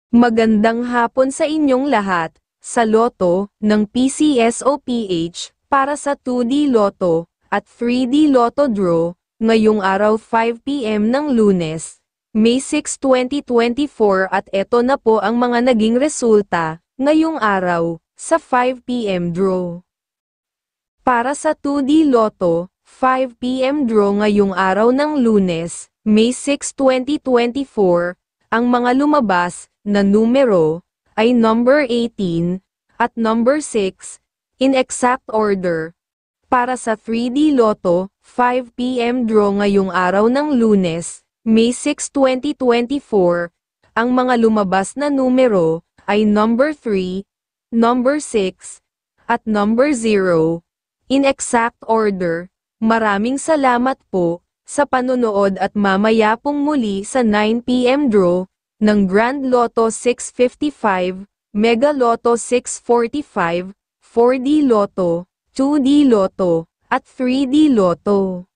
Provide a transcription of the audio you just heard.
Magandang hapon sa inyong lahat, sa Lotto, ng PCSOPH, para sa 2D Lotto, at 3D Lotto Draw, ngayong araw 5 PM ng Lunes, May 6, 2024 at eto na po ang mga naging resulta, ngayong araw, sa 5 PM Draw. Para sa 2D Lotto, 5 PM Draw ngayong araw ng Lunes, May 6, 2024, ang mga lumabas na numero ay number 18 at number 6 in exact order. Para sa 3D Lotto, 5 PM Draw ngayong araw ng Lunes, May 6, 2024, ang mga lumabas na numero ay number 3, number 6 at number 0 in exact order. Maraming salamat po sa panonood at mamaya pong muli sa 9 PM Draw ng Grand Lotto 655, Mega Lotto 645, 4D Lotto, 2D Lotto, at 3D Lotto.